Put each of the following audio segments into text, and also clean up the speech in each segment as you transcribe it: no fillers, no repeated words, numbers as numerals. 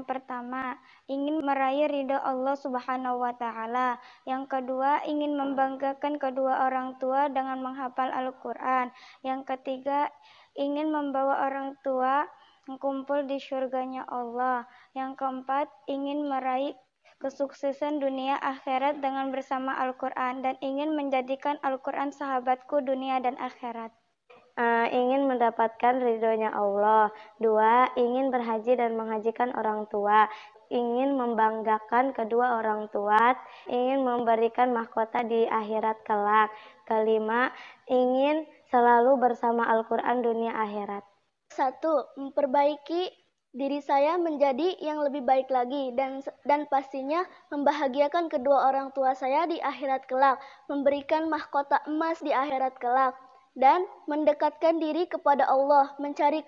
Yang pertama, ingin meraih ridho Allah Subhanahu wa Ta'ala. Yang kedua, ingin membanggakan kedua orang tua dengan menghafal Al-Quran. Yang ketiga, ingin membawa orang tua kumpul di surganya Allah. Yang keempat, ingin meraih kesuksesan dunia akhirat dengan bersama Al-Quran dan ingin menjadikan Al-Quran sahabatku dunia dan akhirat. Ingin mendapatkan ridhonya Allah. 2. Ingin berhaji dan menghajikan orang tua. Ingin membanggakan kedua orang tua. Ingin memberikan mahkota di akhirat kelak. Kelima, ingin selalu bersama Al-Quran dunia akhirat. 1. Memperbaiki diri saya menjadi yang lebih baik lagi dan pastinya membahagiakan kedua orang tua saya di akhirat kelak, memberikan mahkota emas di akhirat kelak, dan mendekatkan diri kepada Allah, mencari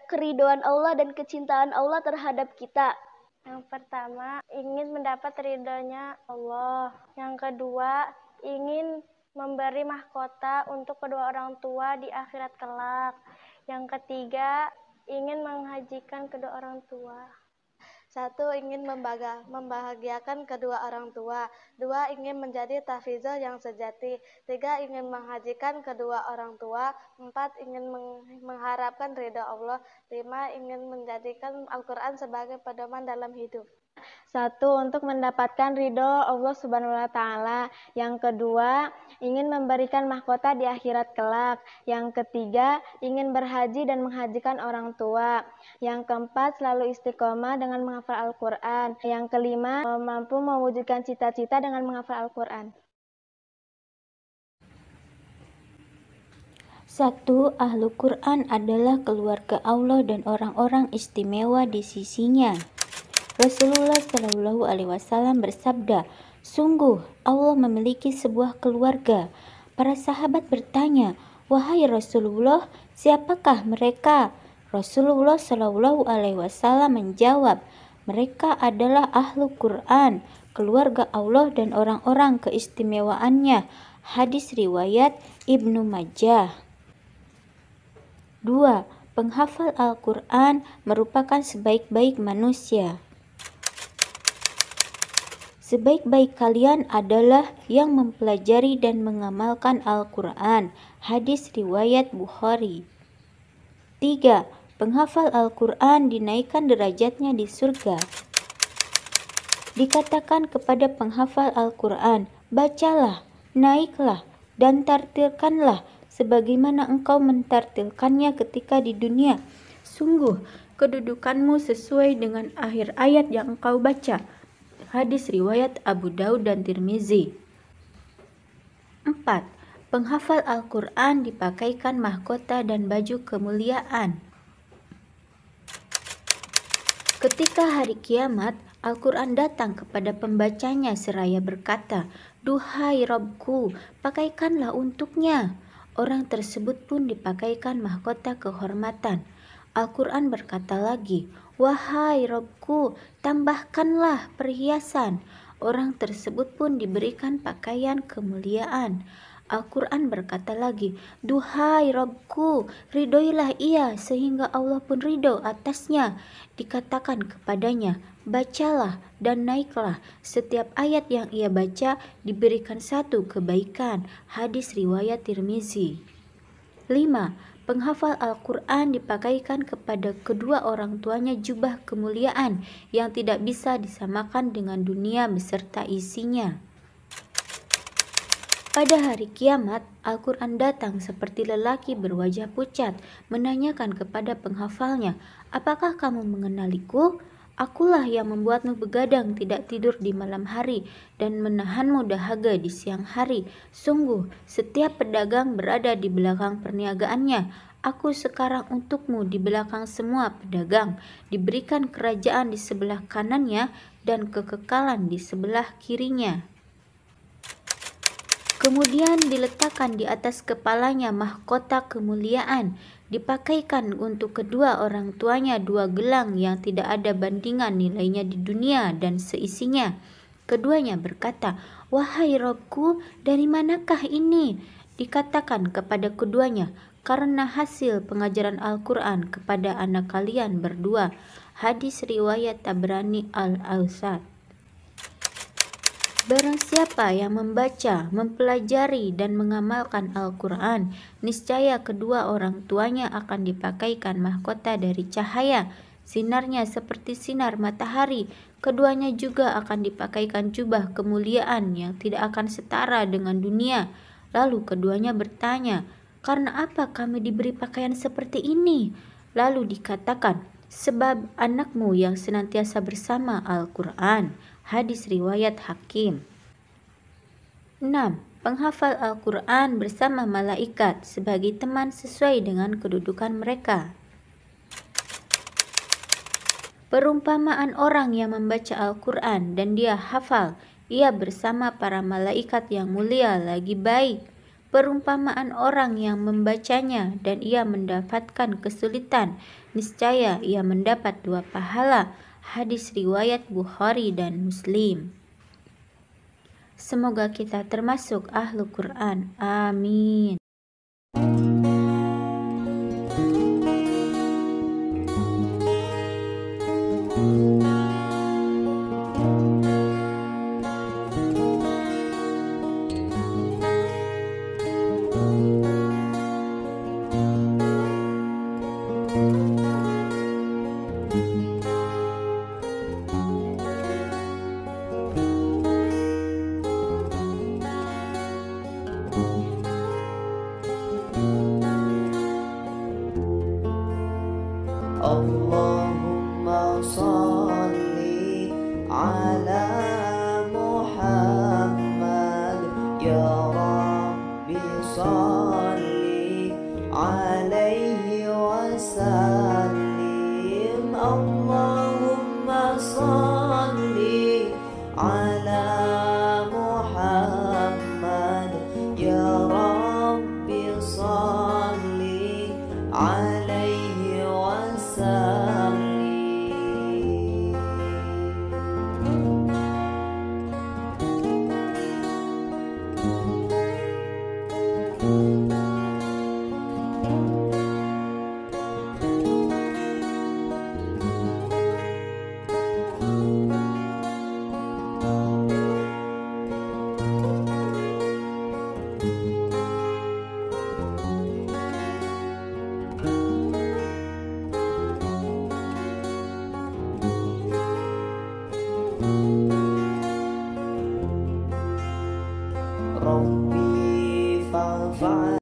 keridhaan Allah dan kecintaan Allah terhadap kita. Yang pertama, ingin mendapat ridhonya Allah. Yang kedua, ingin memberi mahkota untuk kedua orang tua di akhirat kelak. Yang ketiga, ingin menghajikan kedua orang tua. 1. Ingin membahagiakan kedua orang tua. 2. Ingin menjadi tahfizah yang sejati. 3. Ingin menghajikan kedua orang tua. 4. Ingin mengharapkan ridha Allah. 5. Ingin menjadikan Al-Quran sebagai pedoman dalam hidup. 1. Untuk mendapatkan ridho Allah Subhanahu wa Ta'ala. Yang kedua, ingin memberikan mahkota di akhirat kelak. Yang ketiga, ingin berhaji dan menghajikan orang tua. Yang keempat, selalu istiqomah dengan menghafal Al-Quran. Yang kelima, mampu mewujudkan cita-cita dengan menghafal Al-Quran. 1. Ahlu Quran adalah keluarga Allah dan orang-orang istimewa di sisinya. Rasulullah Shallallahu Alaihi Wasallam bersabda, "Sungguh Allah memiliki sebuah keluarga." Para sahabat bertanya, "Wahai Rasulullah, siapakah mereka?" Rasulullah Shallallahu Alaihi Wasallam menjawab, "Mereka adalah ahlu Quran, keluarga Allah dan orang-orang keistimewaannya." Hadis riwayat Ibnu Majah. 2. Penghafal Al-Quran merupakan sebaik-baik manusia. Sebaik-baik kalian adalah yang mempelajari dan mengamalkan Al-Quran. Hadis riwayat Bukhari. 3. Penghafal Al-Quran dinaikkan derajatnya di surga. Dikatakan kepada penghafal Al-Quran, "Bacalah, naiklah, dan tartilkanlah sebagaimana engkau mentartilkannya ketika di dunia. Sungguh, kedudukanmu sesuai dengan akhir ayat yang engkau baca." Hadis riwayat Abu Daud dan Tirmizi. 4. Penghafal Al-Quran dipakaikan mahkota dan baju kemuliaan. Ketika hari kiamat, Al-Quran datang kepada pembacanya seraya berkata, "Duhai Rabbku, pakaikanlah untuknya." Orang tersebut pun dipakaikan mahkota kehormatan. Al-Quran berkata lagi, "Wahai Rabbku, tambahkanlah perhiasan." Orang tersebut pun diberikan pakaian kemuliaan. Al-Quran berkata lagi, "Duhai Rabbku, ridhoilah ia sehingga Allah pun ridho atasnya." Dikatakan kepadanya, "Bacalah dan naiklah." Setiap ayat yang ia baca diberikan satu kebaikan. Hadis riwayat Tirmizi. 5. Penghafal Al-Quran dipakaikan kepada kedua orang tuanya jubah kemuliaan yang tidak bisa disamakan dengan dunia beserta isinya. Pada hari kiamat, Al-Quran datang seperti lelaki berwajah pucat, menanyakan kepada penghafalnya, "Apakah kamu mengenaliku? Akulah yang membuatmu begadang tidak tidur di malam hari dan menahanmu dahaga di siang hari. Sungguh, setiap pedagang berada di belakang perniagaannya. Aku sekarang untukmu di belakang semua pedagang. Diberikan kerajaan di sebelah kanannya dan kekekalan di sebelah kirinya." Kemudian diletakkan di atas kepalanya mahkota kemuliaan. Dipakaikan untuk kedua orang tuanya 2 gelang yang tidak ada bandingan nilainya di dunia dan seisinya. Keduanya berkata, "Wahai Rabbku, dari manakah ini?" Dikatakan kepada keduanya, "Karena hasil pengajaran Al-Quran kepada anak kalian berdua." Hadis riwayat Tabrani Al-Awsat. Barang siapa yang membaca, mempelajari, dan mengamalkan Al-Quran, niscaya kedua orang tuanya akan dipakaikan mahkota dari cahaya. Sinarnya seperti sinar matahari. Keduanya juga akan dipakaikan jubah kemuliaan yang tidak akan setara dengan dunia. Lalu keduanya bertanya, "Karena apa kami diberi pakaian seperti ini?" Lalu dikatakan, "Sebab anakmu yang senantiasa bersama Al-Quran." Hadis riwayat Hakim. 6. Penghafal Al-Quran bersama malaikat sebagai teman sesuai dengan kedudukan mereka. Perumpamaan orang yang membaca Al-Quran dan dia hafal, ia bersama para malaikat yang mulia lagi baik. Perumpamaan orang yang membacanya dan ia mendapatkan kesulitan, niscaya ia mendapat 2 pahala. Hadis riwayat Bukhari dan Muslim. Semoga kita termasuk Ahlul Quran. Amin. Allahumma salli ala Muhammad ya Rabbi salli alaihi wasallim. Allahumma salli ala Muhammad ya Rabbi salli alaihi wasallim. Rabbi fa'fa'al